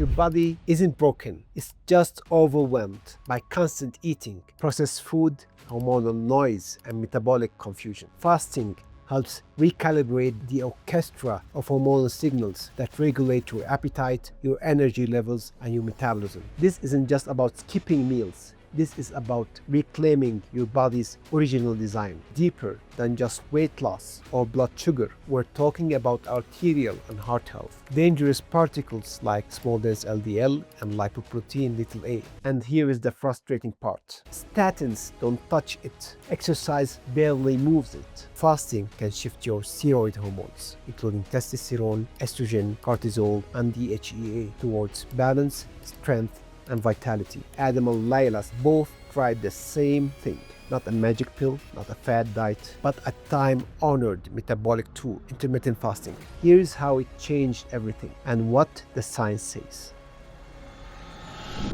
your body isn't broken, it's just overwhelmed by constant eating, processed food, hormonal noise, and metabolic confusion. Fasting helps recalibrate the orchestra of hormonal signals that regulate your appetite, your energy levels, and your metabolism. This isn't just about skipping meals. This is about reclaiming your body's original design. Deeper than just weight loss or blood sugar, we're talking about arterial and heart health. Dangerous particles like small dense LDL and lipoprotein little a. And here is the frustrating part. Statins don't touch it. Exercise barely moves it. Fasting can shift your steroid hormones, including testosterone, estrogen, cortisol, and DHEA, towards balance, strength, and vitality. Adam and Layla both tried the same thing. Not a magic pill, not a fad diet, but a time-honored metabolic tool, intermittent fasting. Here's how it changed everything and what the science says.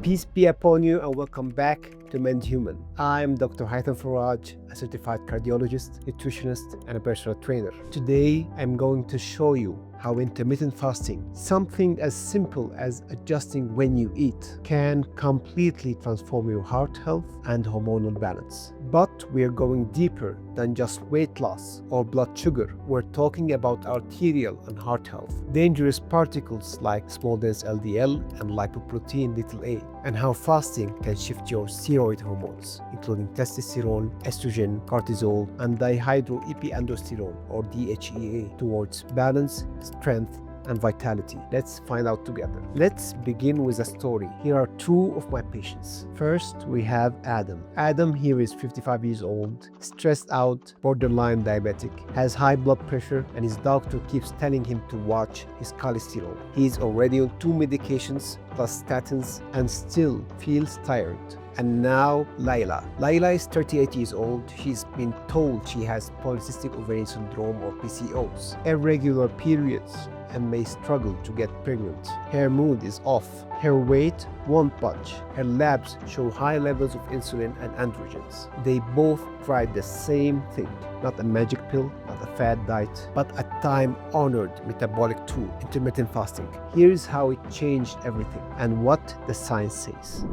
Peace be upon you and welcome back to Mend Human. I'm Dr. Haitham Faraj, a certified cardiologist, nutritionist, and a personal trainer. Today, I'm going to show you how intermittent fasting, something as simple as adjusting when you eat, can completely transform your heart health and hormonal balance. But we're going deeper than just weight loss or blood sugar. We're talking about arterial and heart health. Dangerous particles like small dense LDL and lipoprotein little a, and how fasting can shift your steroid hormones, including testosterone, estrogen, cortisol, and dihydroepiandrosterone or DHEA, towards balance, strength, and vitality. Let's find out together. Let's begin with a story. Here are two of my patients. First, we have Adam. Adam here is 55 years old, stressed out, borderline diabetic, has high blood pressure, and his doctor keeps telling him to watch his cholesterol. He's already on 2 medications plus statins and still feels tired. And now Layla. Layla is 38 years old. She's been told she has polycystic ovarian syndrome or PCOS, irregular periods, and may struggle to get pregnant. Her mood is off. Her weight won't budge. Her labs show high levels of insulin and androgens. They both tried the same thing. Not a magic pill, not a fad diet, but a time-honored metabolic tool, intermittent fasting. Here's how it changed everything and what the science says.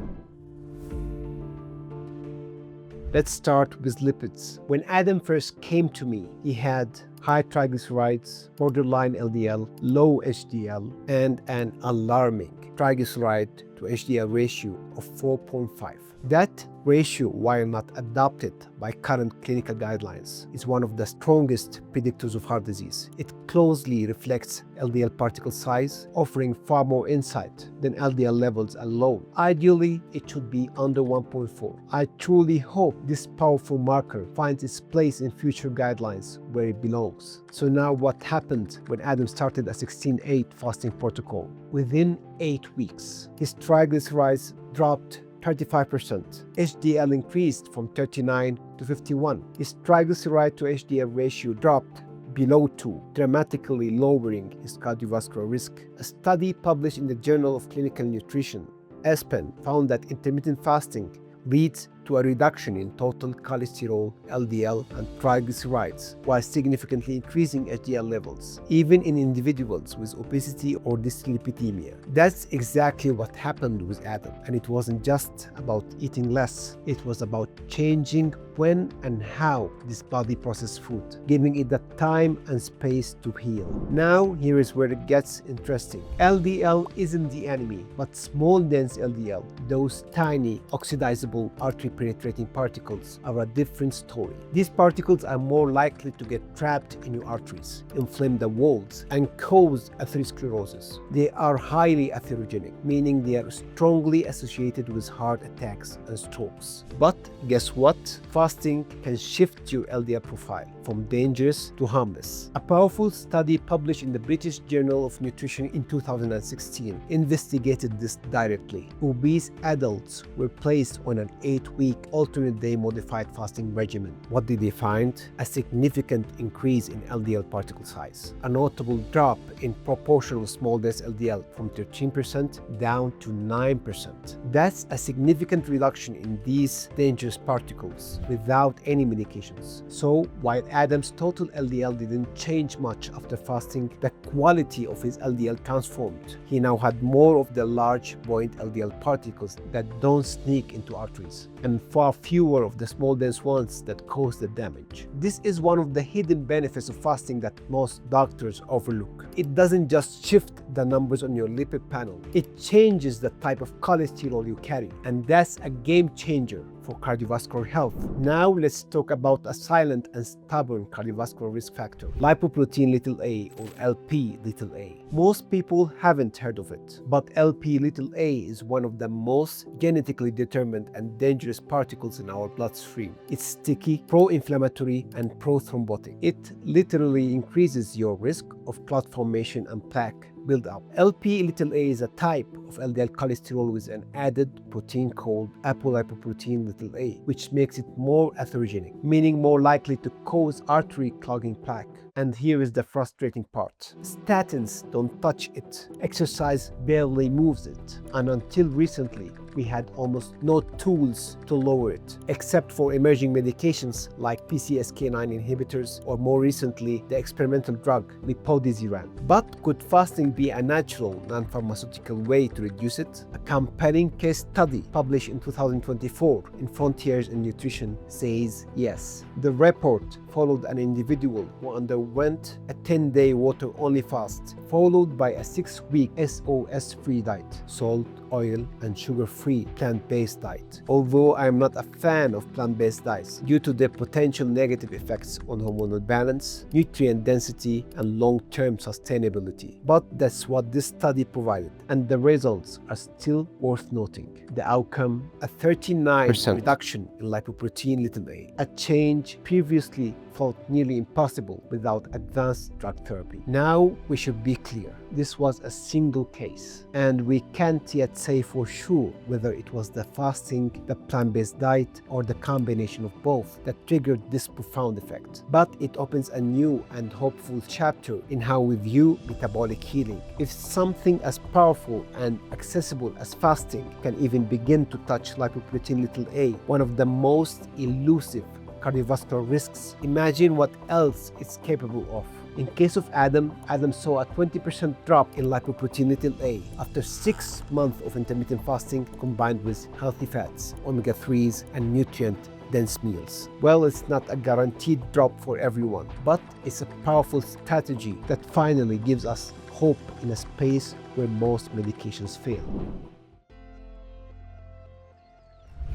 Let's start with lipids. When Adam first came to me, he had high triglycerides, borderline LDL, low HDL, and an alarming triglyceride to HDL ratio of 4.5. That ratio, while not adopted by current clinical guidelines, is one of the strongest predictors of heart disease. It closely reflects LDL particle size, offering far more insight than LDL levels alone. Ideally, it should be under 1.4. I truly hope this powerful marker finds its place in future guidelines where it belongs. So now what happened when Adam started a 16-8 fasting protocol? Within 8 weeks, his triglycerides dropped 35%. HDL increased from 39 to 51. His triglyceride to HDL ratio dropped below 2, dramatically lowering his cardiovascular risk. A study published in the Journal of Clinical Nutrition, ESPEN, found that intermittent fasting leads to a reduction in total cholesterol, LDL, and triglycerides, while significantly increasing HDL levels, even in individuals with obesity or dyslipidemia. That's exactly what happened with Adam, and it wasn't just about eating less. It was about changing when and how this body processes food, giving it the time and space to heal. Now, here is where it gets interesting. LDL isn't the enemy, but small dense LDL, those tiny oxidizable artery penetrating particles, are a different story. These particles are more likely to get trapped in your arteries, inflame the walls, and cause atherosclerosis. They are highly atherogenic, meaning they are strongly associated with heart attacks and strokes. But guess what? Fasting can shift your LDL profile from dangerous to harmless. A powerful study published in the British Journal of Nutrition in 2016 investigated this directly. Obese adults were placed on an 8-week alternate day modified fasting regimen. What did they find? A significant increase in LDL particle size, a notable drop in proportional small dense LDL from 13% down to 9%. That's a significant reduction in these dangerous particles without any medications. So while Adam's total LDL didn't change much after fasting, the quality of his LDL transformed. He now had more of the large buoyant LDL particles that don't sneak into arteries, and far fewer of the small dense ones that cause the damage. This is one of the hidden benefits of fasting that most doctors overlook. It doesn't just shift the numbers on your lipid panel, it changes the type of cholesterol you carry, and that's a game changer for cardiovascular health. Now let's talk about a silent and stubborn cardiovascular risk factor, lipoprotein(a) or Lp(a). Most people haven't heard of it, but Lp(a) is one of the most genetically determined and dangerous particles in our bloodstream. It's sticky, pro-inflammatory, and pro-thrombotic. It literally increases your risk of clot formation and plaque buildup. Lp(a) is a type of LDL cholesterol with an added protein called apolipoprotein(a), which makes it more atherogenic, meaning more likely to cause artery clogging plaque. And here is the frustrating part. Statins don't touch it. Exercise barely moves it. And until recently, we had almost no tools to lower it, except for emerging medications like PCSK9 inhibitors, or more recently, the experimental drug lepodisiran. But could fasting be a natural, non-pharmaceutical way to reduce it? A compelling case study published in 2024 in Frontiers in Nutrition says yes. The report followed an individual who underwent a 10-day water-only fast, followed by a 6-week SOS-free diet, salt, oil, and sugar-free plant-based diet. Although I am not a fan of plant-based diets due to their potential negative effects on hormonal balance, nutrient density, and long-term sustainability. But that's what this study provided, and the results are still worth noting. The outcome, a 39% reduction in lipoprotein(a), a change previously felt nearly impossible without advanced drug therapy. Now we should be clear, this was a single case, and we can't yet say for sure whether it was the fasting, the plant-based diet, or the combination of both that triggered this profound effect. But it opens a new and hopeful chapter in how we view metabolic healing. If something as powerful and accessible as fasting can even begin to touch lipoprotein(a), one of the most elusive cardiovascular risks, imagine what else it's capable of. In case of Adam saw a 20% drop in lipoprotein(a) after 6 months of intermittent fasting combined with healthy fats, omega-3s, and nutrient-dense meals. Well, it's not a guaranteed drop for everyone, but it's a powerful strategy that finally gives us hope in a space where most medications fail.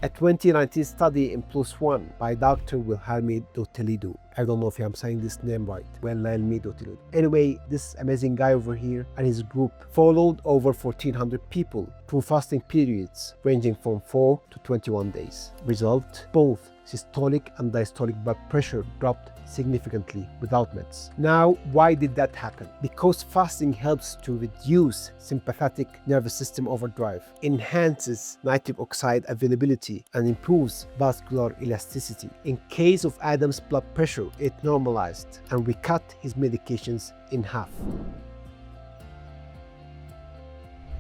A 2019 study in PLOS ONE by Dr. Wilhelmine Dotelido. I don't know if I'm saying this name right. Wilhelmine Dotelido. Anyway, this amazing guy over here and his group followed over 1,400 people through fasting periods ranging from 4 to 21 days. Result: both systolic and diastolic blood pressure dropped significantly without meds. Now, why did that happen? Because fasting helps to reduce sympathetic nervous system overdrive, enhances nitric oxide availability, and improves vascular elasticity. In case of Adam's blood pressure, it normalized, and we cut his medications in half.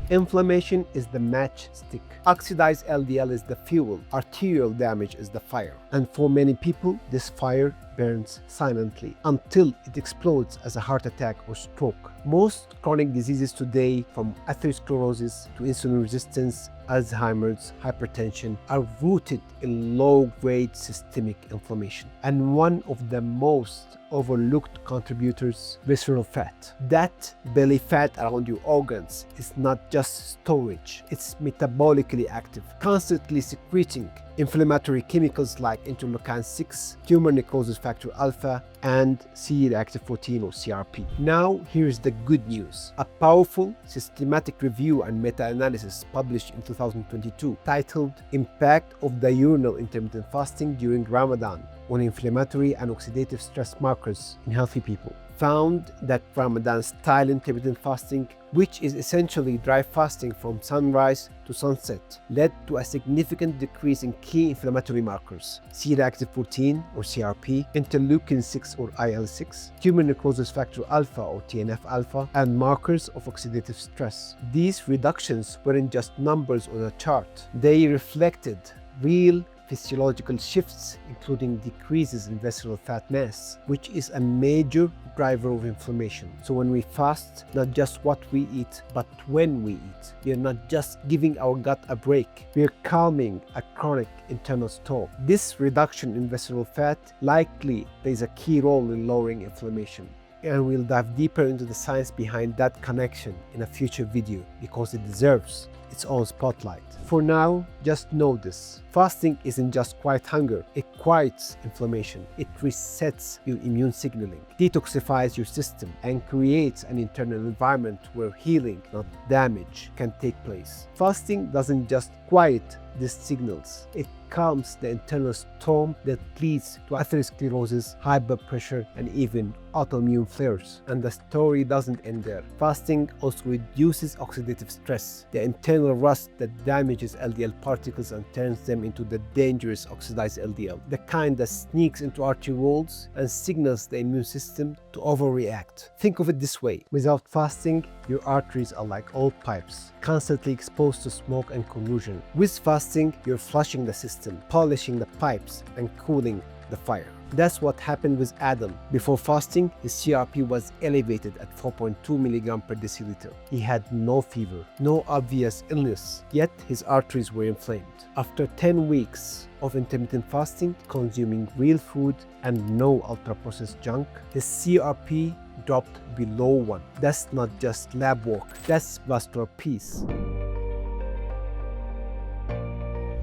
Inflammation is the matchstick. Oxidized LDL is the fuel. Arterial damage is the fire. And for many people, this fire burns silently until it explodes as a heart attack or stroke. Most chronic diseases today, from atherosclerosis to insulin resistance, Alzheimer's, hypertension, are rooted in low-grade systemic inflammation. And one of the most overlooked contributors, visceral fat. That belly fat around your organs is not just storage, it's metabolically active, constantly secreting inflammatory chemicals like interleukin-6, tumor necrosis factor alpha, and C-reactive protein or CRP. Now, here's the good news. A powerful systematic review and meta-analysis published in 2022 titled Impact of Diurnal Intermittent Fasting During Ramadan on Inflammatory and Oxidative Stress Markers in Healthy People found that Ramadan-style intermittent fasting, which is essentially dry fasting from sunrise to sunset, led to a significant decrease in key inflammatory markers, C-reactive protein or CRP, interleukin-6 or IL-6, tumor necrosis factor alpha or TNF-alpha, and markers of oxidative stress. These reductions weren't just numbers on a chart. They reflected real physiological shifts, including decreases in visceral fat mass, which is a major driver of inflammation. So when we fast, not just what we eat, but when we eat, we are not just giving our gut a break, we are calming a chronic internal storm. This reduction in visceral fat likely plays a key role in lowering inflammation. And we'll dive deeper into the science behind that connection in a future video because it deserves its own spotlight. For now, just know this. Fasting isn't just quiet hunger, it quiets inflammation. It resets your immune signaling, detoxifies your system, and creates an internal environment where healing, not damage, can take place. Fasting doesn't just quiet these signals, it calms the internal storm that leads to atherosclerosis, high blood pressure, and even autoimmune flares. And the story doesn't end there. Fasting also reduces oxidative stress, the internal rust that damages LDL particles and turns them into the dangerous oxidized LDL, the kind that sneaks into artery walls and signals the immune system to overreact. Think of it this way: without fasting, your arteries are like old pipes, constantly exposed to smoke and corrosion. With fasting, you're flushing the system, polishing the pipes, and cooling the fire. That's what happened with Adam. Before fasting, his CRP was elevated at 4.2 mg per deciliter. He had no fever, no obvious illness, yet his arteries were inflamed. After 10 weeks of intermittent fasting, consuming real food and no ultra-processed junk, his CRP dropped below 1. That's not just lab work, that's vascular peace.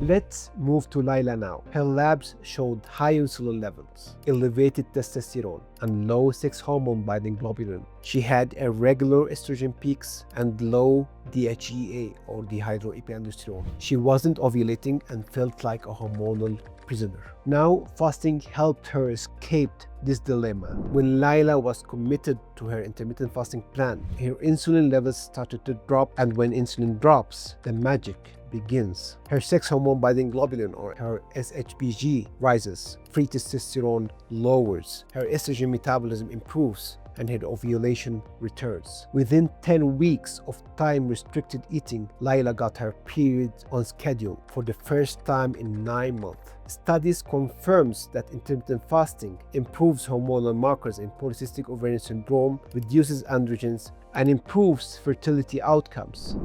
Let's move to Layla now. Her labs showed high insulin levels, elevated testosterone, and low sex hormone binding globulin. She had irregular estrogen peaks and low DHEA or dehydroepiandrosterone. She wasn't ovulating and felt like a hormonal prisoner. Now, fasting helped her escape this dilemma. When Layla was committed to her intermittent fasting plan, her insulin levels started to drop, and when insulin drops, the magic begins. Her sex hormone binding globulin, or her SHBG, rises, free testosterone lowers, her estrogen metabolism improves, and her ovulation returns. Within 10 weeks of time-restricted eating, Layla got her period on schedule for the first time in 9 months. Studies confirms that intermittent fasting improves hormonal markers in polycystic ovarian syndrome, reduces androgens, and improves fertility outcomes.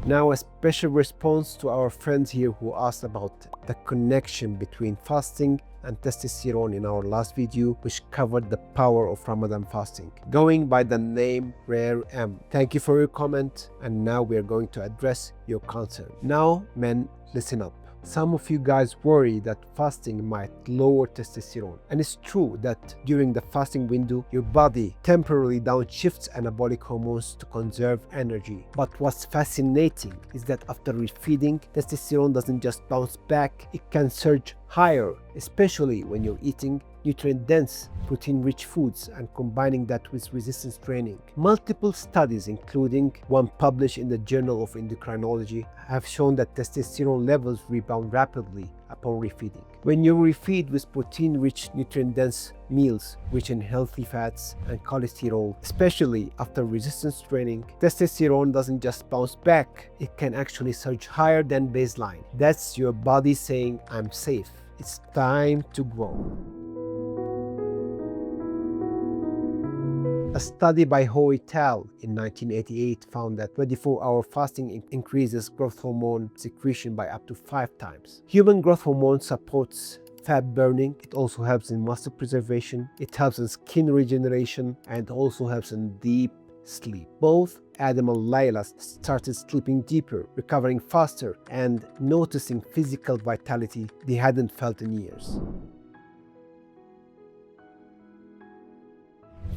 Now, a special response to our friends here who asked about the connection between fasting and testosterone in our last video, which covered the power of Ramadan fasting. Going by the name Rare M. Thank you for your comment, and now we are going to address your concern. Now, men, listen up. Some of you guys worry that fasting might lower testosterone. And it's true that during the fasting window, your body temporarily downshifts anabolic hormones to conserve energy. But what's fascinating is that after refeeding, testosterone doesn't just bounce back, it can surge higher, especially when you're eating nutrient-dense, protein-rich foods and combining that with resistance training. Multiple studies, including one published in the Journal of Endocrinology, have shown that testosterone levels rebound rapidly upon refeeding. When you refeed with protein-rich, nutrient-dense meals rich in healthy fats and cholesterol, especially after resistance training, testosterone doesn't just bounce back, it can actually surge higher than baseline. That's your body saying, I'm safe. It's time to grow. A study by Ho et al. In 1988 found that 24-hour fasting increases growth hormone secretion by up to 5 times. Human growth hormone supports fat burning, it also helps in muscle preservation, it helps in skin regeneration, and also helps in deep sleep. Both Adam and Layla started sleeping deeper, recovering faster, and noticing physical vitality they hadn't felt in years.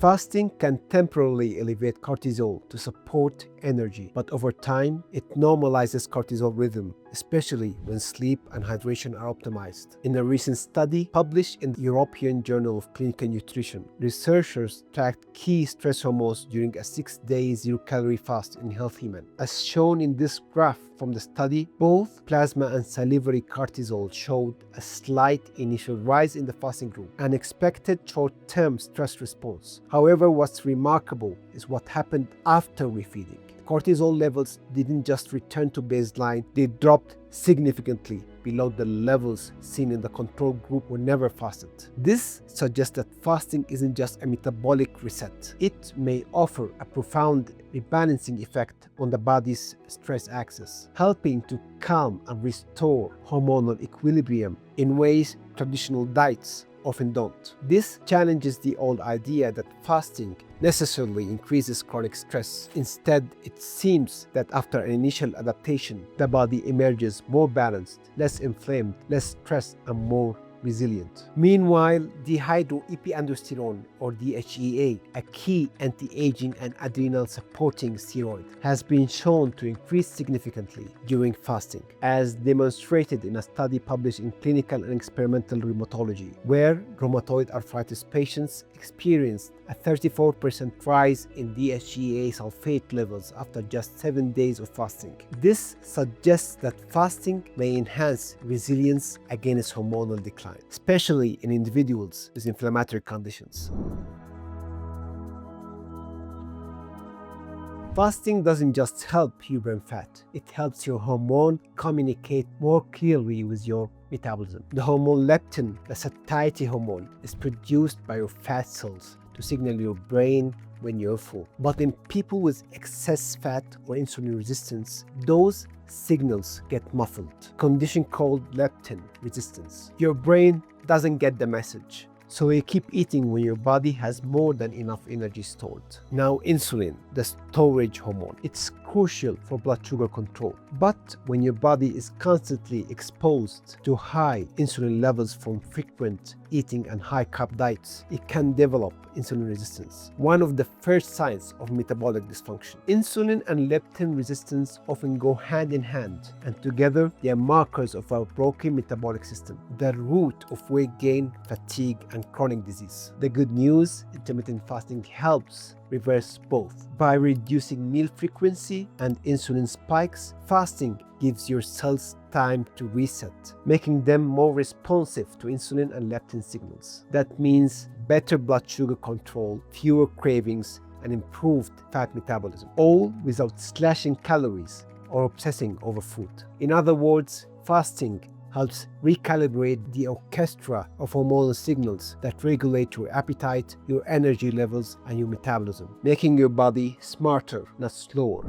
Fasting can temporarily elevate cortisol to support energy, but over time, it normalizes cortisol rhythm, especially when sleep and hydration are optimized. In a recent study published in the European Journal of Clinical Nutrition, researchers tracked key stress hormones during a 6-day zero-calorie fast in healthy men. As shown in this graph from the study, both plasma and salivary cortisol showed a slight initial rise in the fasting group, an expected short-term stress response. However, what's remarkable is what happened after refeeding. Cortisol levels didn't just return to baseline, they dropped significantly below the levels seen in the control group who never fasted. This suggests that fasting isn't just a metabolic reset. It may offer a profound rebalancing effect on the body's stress axis, helping to calm and restore hormonal equilibrium in ways traditional diets often don't. This challenges the old idea that fasting necessarily increases chronic stress. Instead, it seems that after an initial adaptation, the body emerges more balanced, less inflamed, less stressed, and more resilient. Meanwhile, dehydroepiandrosterone, or DHEA, a key anti-aging and adrenal supporting steroid, has been shown to increase significantly during fasting, as demonstrated in a study published in Clinical and Experimental Rheumatology, where rheumatoid arthritis patients experienced a 34% rise in DHEA sulfate levels after just 7 days of fasting. This suggests that fasting may enhance resilience against hormonal decline, especially in individuals with inflammatory conditions. Fasting doesn't just help you burn fat, it helps your hormone communicate more clearly with your metabolism. The hormone leptin, the satiety hormone, is produced by your fat cells to signal your brain when you're full. But in people with excess fat or insulin resistance, those signals get muffled, a condition called leptin resistance. Your brain doesn't get the message, so you keep eating when your body has more than enough energy stored. Now, insulin, the storage hormone, it's crucial for blood sugar control. But when your body is constantly exposed to high insulin levels from frequent eating and high-carb diets, it can develop insulin resistance, one of the first signs of metabolic dysfunction. Insulin and leptin resistance often go hand in hand, and together they are markers of our broken metabolic system, the root of weight gain, fatigue, and chronic disease. The good news, intermittent fasting helps reverse both. By reducing meal frequency and insulin spikes, fasting gives your cells time to reset, making them more responsive to insulin and leptin signals. That means better blood sugar control, fewer cravings, and improved fat metabolism, all without slashing calories or obsessing over food. In other words, fasting helps recalibrate the orchestra of hormonal signals that regulate your appetite, your energy levels, and your metabolism, making your body smarter, not slower.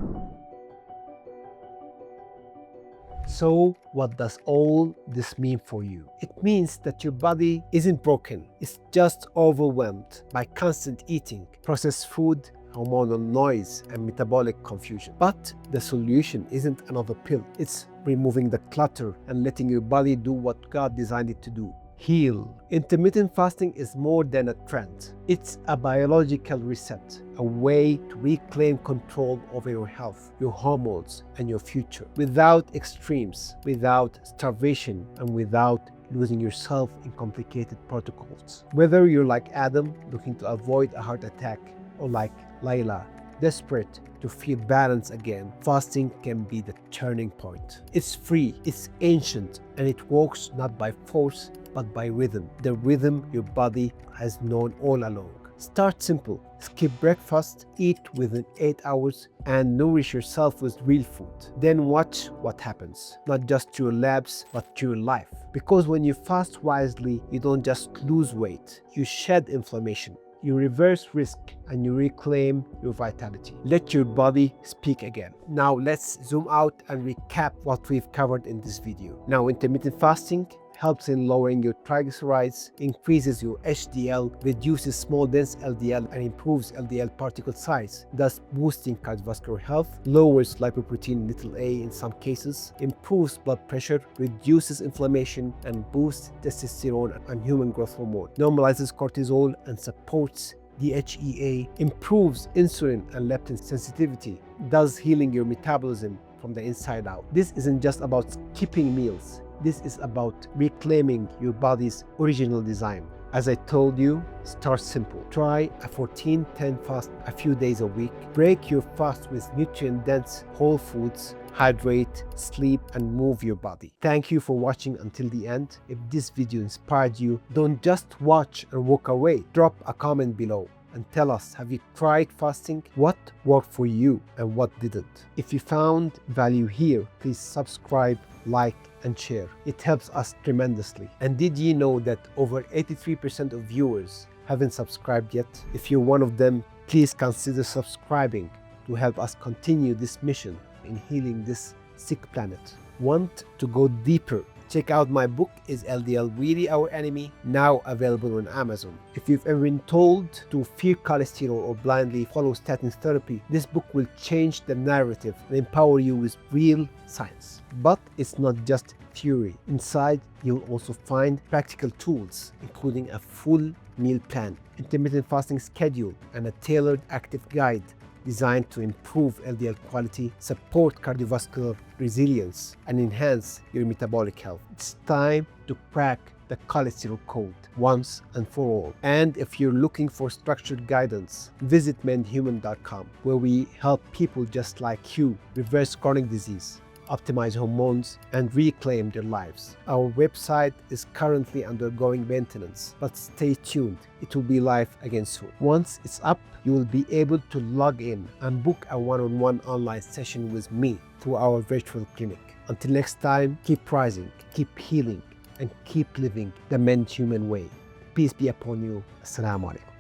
So, what does all this mean for you? It means that your body isn't broken, it's just overwhelmed by constant eating, processed food, hormonal noise, and metabolic confusion. But the solution isn't another pill. It's removing the clutter and letting your body do what God designed it to do: heal. Intermittent fasting is more than a trend. It's a biological reset, a way to reclaim control over your health, your hormones, and your future, without extremes, without starvation, and without losing yourself in complicated protocols. Whether you're like Adam, looking to avoid a heart attack, or like Layla, desperate to feel balance again, fasting can be the turning point. It's free, it's ancient, and it works not by force, but by rhythm, the rhythm your body has known all along. Start simple. Skip breakfast, eat within 8 hours, and nourish yourself with real food. Then watch what happens, not just to your labs, but to your life. Because when you fast wisely, you don't just lose weight, you shed inflammation, you reverse risk, and you reclaim your vitality. Let your body speak again. Now let's zoom out and recap what we've covered in this video. Now, intermittent fasting helps in lowering your triglycerides, increases your HDL, reduces small dense LDL, and improves LDL particle size, thus boosting cardiovascular health, lowers lipoprotein (a) in some cases, improves blood pressure, reduces inflammation, and boosts testosterone and human growth hormone, normalizes cortisol, and supports DHEA, improves insulin and leptin sensitivity, thus healing your metabolism from the inside out. This isn't just about skipping meals. This is about reclaiming your body's original design. As I told you, start simple. Try a 14-10 fast a few days a week. Break your fast with nutrient-dense whole foods. Hydrate, sleep, and move your body. Thank you for watching until the end. If this video inspired you, don't just watch and walk away. Drop a comment below. and tell us, have you tried fasting? What worked for you and what didn't? If you found value here, please subscribe, like, and share. It helps us tremendously. And did you know that over 83% of viewers haven't subscribed yet? If you're one of them, please consider subscribing to help us continue this mission in healing this sick planet. Want to go deeper? Check out my book, Is LDL Really Our Enemy? Now available on Amazon. If you've ever been told to fear cholesterol or blindly follow statin therapy, this book will change the narrative and empower you with real science. But it's not just theory. Inside, you'll also find practical tools, including a full meal plan, intermittent fasting schedule, and a tailored active guide designed to improve LDL quality, support cardiovascular resilience, and enhance your metabolic health. It's time to crack the cholesterol code once and for all. And if you're looking for structured guidance, visit mendhuman.com, where we help people just like you reverse chronic disease, optimize hormones, and reclaim their lives. Our website is currently undergoing maintenance, but stay tuned. It will be live again soon. Once it's up, you will be able to log in and book a one-on-one online session with me through our virtual clinic. Until next time, keep rising, keep healing, and keep living the Mend Human way. Peace be upon you. Assalamu alaikum.